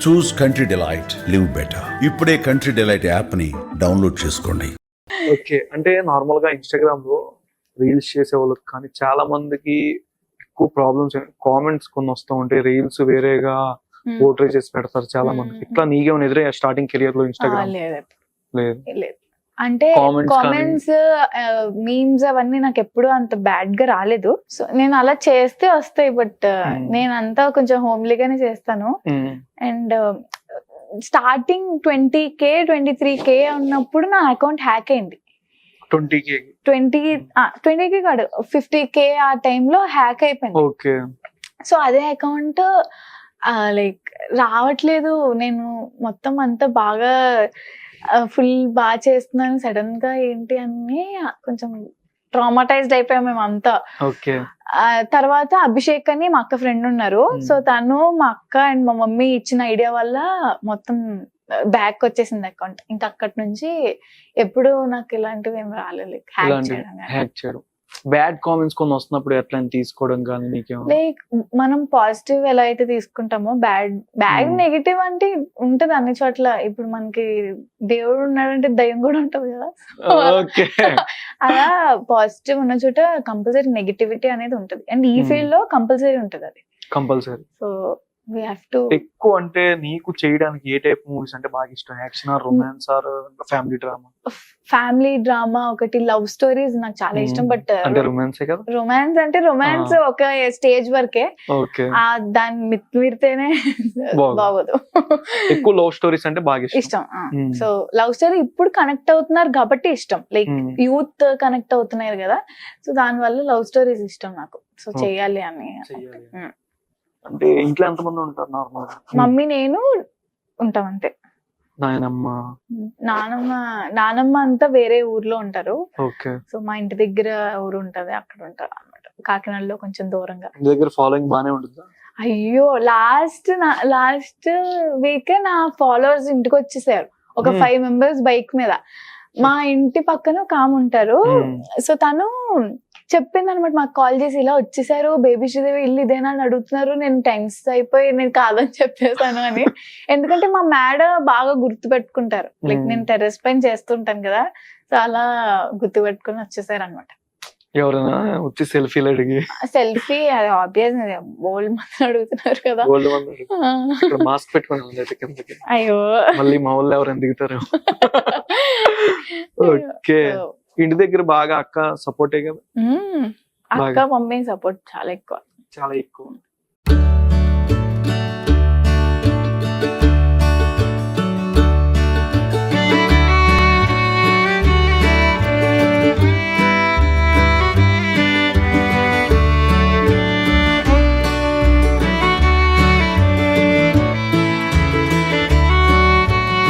చూస్ country delight, live better. ఇప్పుడే country delight app ని download చేసుకోండి. ఓకే, అంటే నార్మల్ గా ఇన్స్టాగ్రామ్ లో రీల్స్ చేసే వాళ్ళకి కానీ చాలా మందికి ఎక్కువ ప్రాబ్లమ్స్, కామెంట్స్ కొన్ని వస్తూ ఉంటాయి. రీల్స్ వేరేగా పోర్ట్రే చేసి పెడతారు చాలా మందికి. ఇట్లా నీకేమైనా ఎదురే స్టార్టింగ్ కెరియర్ లో ఇన్స్టాగ్రామ్? లేదు అంటే కామెంట్స్, మీమ్స్ అవన్నీ నాకు ఎప్పుడు అంత బ్యాడ్ గా రాలేదు. సో నేను అలా చేస్తే వస్తాయి, బట్ నేను అంతా కొంచెం హోమ్లీగానే చేస్తాను. అండ్ స్టార్టింగ్ 20K 23K ఉన్నప్పుడు నా అకౌంట్ హ్యాక్ అయింది. 20K కాదు, 50K ఆ టైంలో హ్యాక్ అయిపోయింది. సో అదే అకౌంట్ లైక్ రావట్లేదు. నేను మొత్తం అంతా బాగా ఫుల్ బాగా చేస్తున్నాను, సడన్ గా ఏంటి అని కొంచెం ట్రామాటైజ్డ్ అయిపోయాం మేము అంతా. తర్వాత అభిషేక్ అని మా అక్క ఫ్రెండ్ ఉన్నారు. సో తను, మా అక్క అండ్ మా మమ్మీ ఇచ్చిన ఐడియా వల్ల మొత్తం బ్యాక్ వచ్చేసింది అకౌంట్. ఇంకా అక్కడి నుంచి ఎప్పుడు నాకు ఇలాంటివి ఏం రాలేదు. హ్యాక్ చేయడం, బ్యాడ్ కామెంట్స్ కొన్ని వస్తున్నప్పుడు ఎట్లా తీసుకోవడం కానీ నీకేమో? లైక్ మనం పాజిటివ్ ఎలా అయితే తీసుకుంటామో, బ్యాడ్ నెగిటివ్ అంటే ఉంటది అన్ని చోట్ల. ఇప్పుడు మనకి దేవుడు ఉన్నాడంటే దయ్యం కూడా ఉంటది కదా. అలా పాజిటివ్ ఉన్న చోట కంపల్సరీ నెగిటివిటీ అనేది ఉంటది. అండ్ ఈ ఫీల్డ్ లో కంపల్సరీ ఉంటది అది. Compulsory. So we have to. ఎక్కువ అంటే నీకు చేయడానికి ఏ టైప్ మూవీస్ అంటే బాగా ఇష్టం? Action or romance or family drama? Family drama ఒకటి, లవ్ స్టోరీస్ నాకు చాలా ఇష్టం. బట్ అంటే రొమాన్స్ కదా? రొమాన్స్ అంటే రొమాన్స్ ఒక స్టేజ్ వరకే, దాన్ని మిత్తితేనే బాగోదు. ఎక్కువ లవ్ స్టోరీస్ అంటే బాగా ఇష్టం. సో లవ్ స్టోరీ ఇప్పుడు కనెక్ట్ అవుతున్నారు కాబట్టి ఇష్టం. లైక్ యూత్ కనెక్ట్ అవుతున్నారు కదా, సో దాని వల్ల లవ్ స్టోరీస్ ఇష్టం నాకు. సో చెయ్యాలి అని. అంటే ఇంట్లో ఎంతమంది ఉంటారు నార్మల్? మమ్మీ నేను ఉంటాం అంతే. నానమ్మ అంతా వేరే ఊర్లో ఉంటారు. సో మా ఇంటి దగ్గర ఊరు ఉంటది, అక్కడ ఉంటారు అన్నమాట, కాకినాడలో కొంచెం దూరంగా. దగ్గర ఫాలోయింగ్ బానే ఉంటుందా? అయ్యో, లాస్ట్ వీక్ నా ఫాలోవర్స్ ఇంటికి వచ్చేసారు. ఒక 5 members బైక్ మీద. మా ఇంటి పక్కన ఒక ఆమె ఉంటారు. సో తను చెప్పింది అనమాట, మాకు కాల్ చేసి ఇలా వచ్చేసారు, బేబీ శ్రీదేవి ఇల్లు ఇదేనా అని అడుగుతున్నారు. నేను టెన్స్ అయిపోయి నేను కాదని చెప్పేసాను అని. ఎందుకంటే మా మేడ బాగా గుర్తు పెట్టుకుంటారు. లైక్ నేను టెర్రస్ పైన చేస్తుంటాను కదా, సో అలా గుర్తు పెట్టుకుని వచ్చేసారు అనమాట. ఎవరైనా వచ్చి సెల్ఫీలు అడిగి? సెల్ఫీ అది ఆబ్వియస్, బోల్డ్ మంది అడుగుతున్నారు కదా. మాస్క్ పెట్టుకుని అయ్యో మళ్ళీ మా వాళ్ళు ఎవరైనా దిగుతారు. ఓకే, ఇంటి దగ్గర బాగా అక్క సపోర్టే కదా? అక్క మమ్మీ సపోర్ట్ చాలా ఎక్కువ.